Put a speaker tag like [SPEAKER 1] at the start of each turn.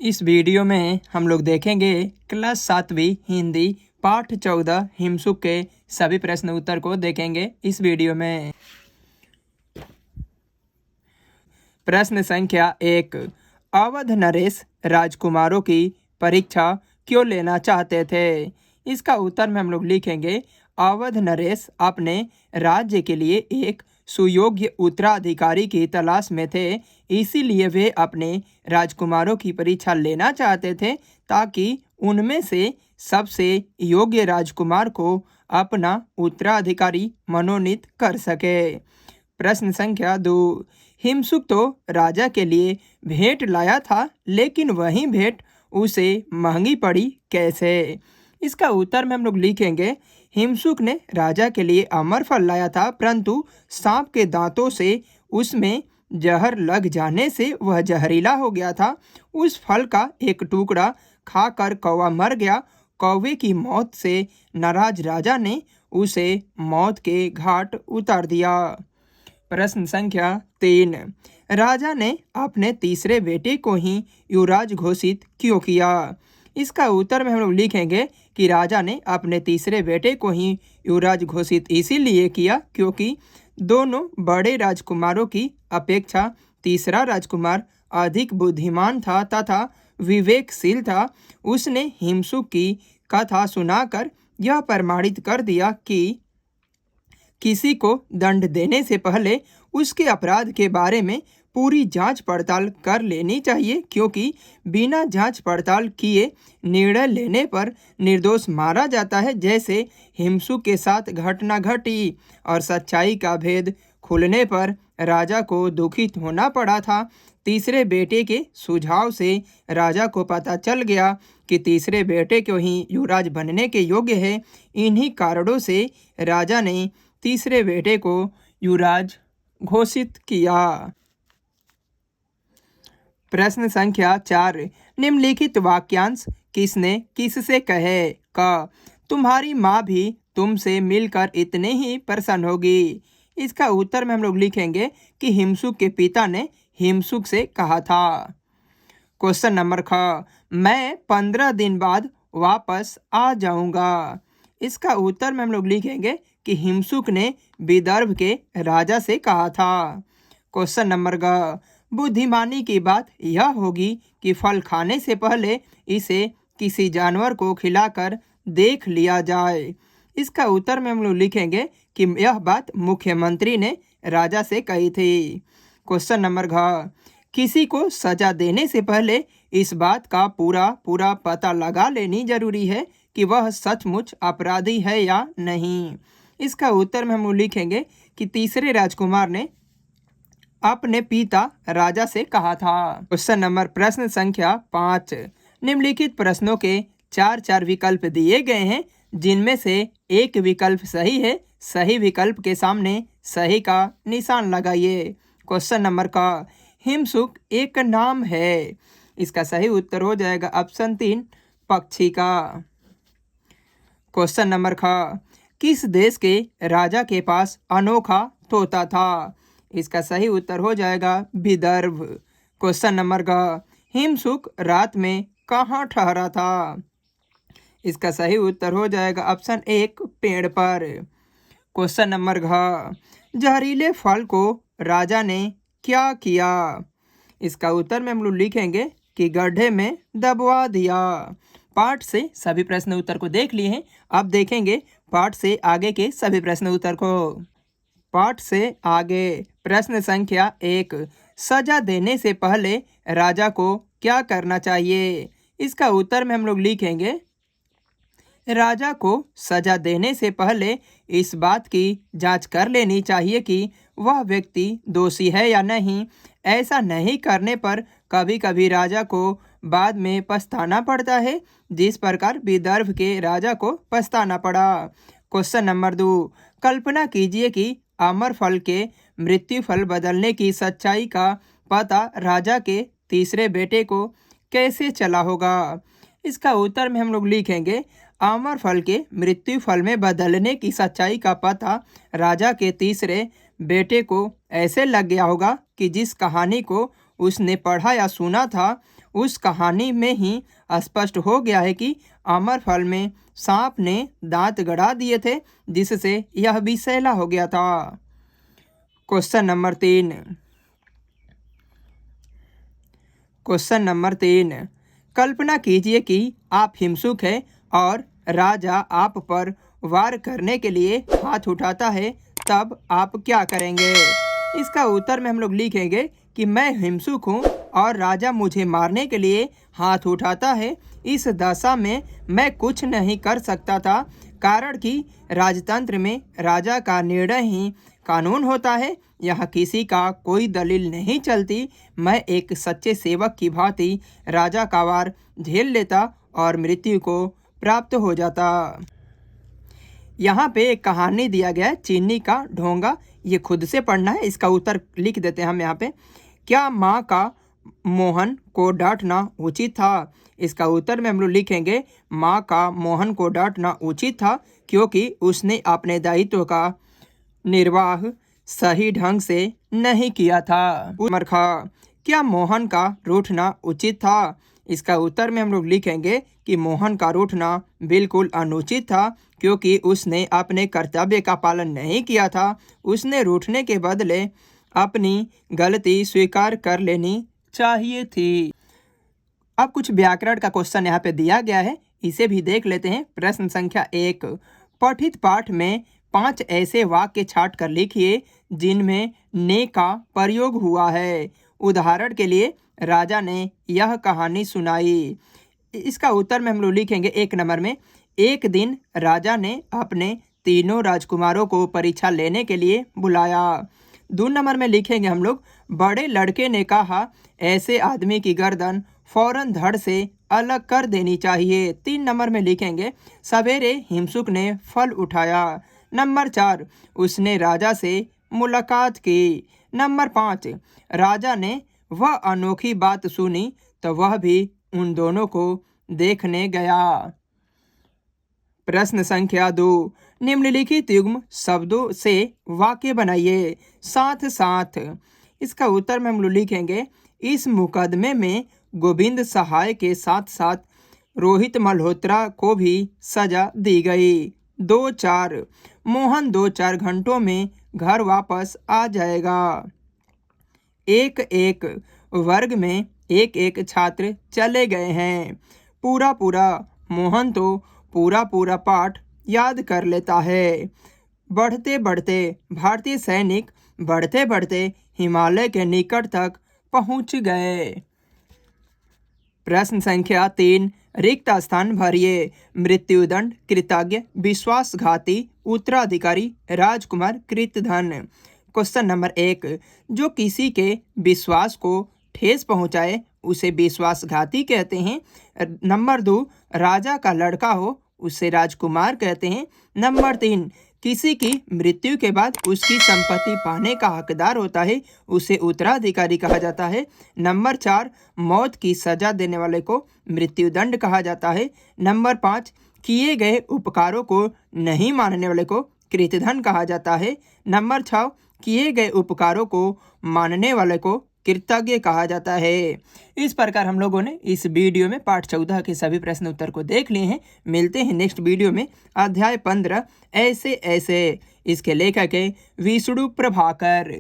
[SPEAKER 1] इस वीडियो में हम लोग देखेंगे क्लास 7वीं हिंदी पाठ 14 हिमसुक के सभी प्रश्न उत्तर को देखेंगे इस वीडियो में। प्रश्न संख्या 1, अवध नरेश राजकुमारों की परीक्षा क्यों लेना चाहते थे? इसका उत्तर में हम लोग लिखेंगे अवध नरेश अपने राज्य के लिए एक सुयोग्य उत्तराधिकारी की तलाश में थे, इसीलिए वे अपने राजकुमारों की परीक्षा लेना चाहते थे ताकि उनमें से सबसे योग्य राजकुमार को अपना उत्तराधिकारी मनोनीत कर सके। प्रश्न संख्या 2, हिमसुक तो राजा के लिए भेंट लाया था, लेकिन वही भेंट उसे महंगी पड़ी कैसे? इसका उत्तर में हम लोग लिखेंगे हिमसुक ने राजा के लिए अमर फल लाया था, परंतु सांप के दांतों से उसमें जहर लग जाने से वह जहरीला हो गया था। उस फल का एक टुकड़ा खाकर कौवा मर गया। कौवे की मौत से नाराज राजा ने उसे मौत के घाट उतार दिया। प्रश्न संख्या 3, राजा ने अपने तीसरे बेटे को ही युवराज घोषित क्यों किया? इसका उत्तर में हम लोग लिखेंगे कि राजा ने अपने तीसरे बेटे को ही युवराज घोषित इसीलिए किया क्योंकि दोनों बड़े राजकुमारों की अपेक्षा तीसरा राजकुमार अधिक बुद्धिमान था तथा विवेकशील था। उसने हिमसुक की कथा सुनाकर यह प्रमाणित कर दिया कि किसी को दंड देने से पहले उसके अपराध के बारे में पूरी जांच पड़ताल कर लेनी चाहिए, क्योंकि बिना जांच पड़ताल किए निर्णय लेने पर निर्दोष मारा जाता है। जैसे हिमसुक के साथ घटना घटी और सच्चाई का भेद खुलने पर राजा को दुखित होना पड़ा था। तीसरे बेटे के सुझाव से राजा को पता चल गया कि तीसरे बेटे को ही युवराज बनने के योग्य है। इन्हीं कारणों से राजा ने तीसरे बेटे को युवराज घोषित किया। प्रश्न संख्या 4, निम्नलिखित वाक्यांश किसने किससे कहे? क, तुम्हारी माँ भी तुमसे मिलकर इतने ही प्रसन्न होगी। इसका उत्तर में हम लोग लिखेंगे कि हिमसुक के पिता ने हिमसुक से कहा था। क्वेश्चन नंबर ख, मैं 15 दिन बाद वापस आ जाऊंगा। इसका उत्तर में हम लोग लिखेंगे कि हिमसुक ने विदर्भ के राजा से कहा था। क्वेश्चन नंबर ग, बुद्धिमानी की बात यह होगी कि फल खाने से पहले इसे किसी जानवर को खिलाकर देख लिया जाए। इसका उत्तर में हम लोग लिखेंगे कि यह बात मुख्यमंत्री ने राजा से कही थी। क्वेश्चन नंबर घ, किसी को सजा देने से पहले इस बात का पूरा पता लगा लेनी जरूरी है कि वह सचमुच अपराधी है या नहीं। इसका उत्तर में हम लिखेंगे कि तीसरे राजकुमार ने अपने पिता राजा से कहा था। क्वेश्चन नंबर प्रश्न संख्या 5, निम्नलिखित प्रश्नों के 4 विकल्प दिए गए हैं, जिनमें से एक विकल्प सही है। सही विकल्प के सामने सही का निशान लगाइए। क्वेश्चन नंबर क, हिमसुक एक नाम है। इसका सही उत्तर हो जाएगा ऑप्शन 3, पक्षी का। क्वेश्चन नंबर ख, किस देश के राजा के पास अनोखा तोता था? इसका सही उत्तर हो जाएगा विदर्भ। क्वेश्चन नंबर ग, हिमसुक रात में कहाँ ठहरा था? इसका सही उत्तर हो जाएगा ऑप्शन 1, पेड़ पर। क्वेश्चन नंबर घ, जहरीले फल को राजा ने क्या किया? इसका उत्तर में हम लोग लिखेंगे कि गड्ढे में दबवा दिया। पाठ से सभी प्रश्न उत्तर को देख लिए हैं। अब देखेंगे पाठ से आगे के सभी प्रश्न उत्तर को। पाठ से आगे प्रश्न संख्या 1, सजा देने से पहले राजा को क्या करना चाहिए? इसका उत्तर में हम लोग लिखेंगे राजा को सजा देने से पहले इस बात की जांच कर लेनी चाहिए कि वह व्यक्ति दोषी है या नहीं। ऐसा नहीं करने पर कभी कभी राजा को बाद में पछताना पड़ता है, जिस प्रकार विदर्भ के राजा को पछताना पड़ा। क्वेश्चन नंबर 2, कल्पना कीजिए कि अमर फल के मृत्यु फल बदलने की सच्चाई का पता राजा के तीसरे बेटे को कैसे चला होगा? इसका उत्तर में हम लोग लिखेंगे अमर फल के मृत्यु फल में बदलने की सच्चाई का पता राजा के तीसरे बेटे को ऐसे लग गया होगा कि जिस कहानी को उसने पढ़ा या सुना था उस कहानी में ही स्पष्ट हो गया है कि अमरफल में सांप ने दांत गड़ा दिए थे, जिससे यह विषैला हो गया था। Question number 3। क्वेश्चन नंबर 3, कल्पना कीजिए कि आप हिमसुक हैं और राजा आप पर वार करने के लिए हाथ उठाता है, तब आप क्या करेंगे? इसका उत्तर में हम लोग लिखेंगे कि मैं हिमसुक हूँ और राजा मुझे मारने के लिए हाथ उठाता है। इस दशा में मैं कुछ नहीं कर सकता था, कारण कि राजतंत्र में राजा का निर्णय ही कानून होता है। यहाँ किसी का कोई दलील नहीं चलती। मैं एक सच्चे सेवक की भांति राजा का वार झेल लेता और मृत्यु को प्राप्त हो जाता। यहाँ पे एक कहानी दिया गया है, चीनी का ढोंगा। ये खुद से पढ़ना है। इसका उत्तर लिख देते हैं हम यहाँ पे। क्या माँ का मोहन को डांटना उचित था? इसका उत्तर में हम लोग लिखेंगे माँ का मोहन को डांटना उचित था, क्योंकि उसने अपने दायित्व का निर्वाह सही ढंग से नहीं किया था। मरखा, क्या मोहन का रूठना उचित था? इसका उत्तर में हम लोग लिखेंगे कि मोहन का रूठना बिल्कुल अनुचित था, क्योंकि उसने अपने कर्तव्य का पालन नहीं किया था। उसने रूठने के बदले अपनी गलती स्वीकार कर लेनी चाहिए थी। अब कुछ व्याकरण का क्वेश्चन यहाँ पे दिया गया है, इसे भी देख लेते हैं। प्रश्न संख्या 1, पठित पाठ में 5 ऐसे वाक्य छाट कर लिखिए जिनमें ने का प्रयोग हुआ है। उदाहरण के लिए, राजा ने यह कहानी सुनाई। इसका उत्तर में हम लोग लिखेंगे 1 नंबर में, एक दिन राजा ने अपने तीनों राजकुमारों को परीक्षा लेने के लिए बुलाया। 2 नंबर में लिखेंगे हम लोग, बड़े लड़के ने कहा ऐसे आदमी की गर्दन फौरन धड़ से अलग कर देनी चाहिए। 3 नंबर में लिखेंगे, सवेरे हिमसुक ने फल उठाया। नंबर 4, उसने राजा से मुलाकात की। नंबर 5, राजा ने वह अनोखी बात सुनी तो वह भी उन दोनों को देखने गया। प्रश्न संख्या 2, निम्नलिखित युग्म शब्दों से वाक्य बनाइए। साथ साथ। इसका उत्तर में हम लोग लिखेंगे, इस मुकदमे में गोविंद सहाय के साथ साथ रोहित मल्होत्रा को भी सजा दी गई। 2-4, मोहन 2-4 घंटों में घर वापस आ जाएगा। 1-1, वर्ग में 1-1 छात्र चले गए हैं। पूरा मोहन तो पूरा पाठ याद कर लेता है। बढ़ते बढ़ते भारतीय सैनिक बढ़ते बढ़ते हिमालय के निकट तक पहुंच गए। प्रश्न संख्या 3, रिक्त स्थान भरिए। मृत्युदंड, कृतज्ञ, विश्वासघाती, उत्तराधिकारी, राजकुमार, कृतधन। क्वेश्चन नंबर 1, जो किसी के विश्वास को ठेस पहुंचाए उसे विश्वासघाती कहते हैं। नंबर 2, राजा का लड़का हो उसे राजकुमार कहते हैं। नंबर 3, किसी की मृत्यु के बाद उसकी संपत्ति पाने का हकदार होता है उसे उत्तराधिकारी कहा जाता है। नंबर 4, मौत की सजा देने वाले को मृत्युदंड कहा जाता है। नंबर 5, किए गए उपकारों को नहीं मानने वाले को कृतधन कहा जाता है। नंबर 6, किए गए उपकारों को मानने वाले को कृतज्ञ कहा जाता है। इस प्रकार हम लोगों ने इस वीडियो में पाठ 14 के सभी प्रश्न उत्तर को देख लिए हैं। मिलते हैं नेक्स्ट वीडियो में। अध्याय 15 ऐसे ऐसे। इसके लेखक है विष्णु प्रभाकर।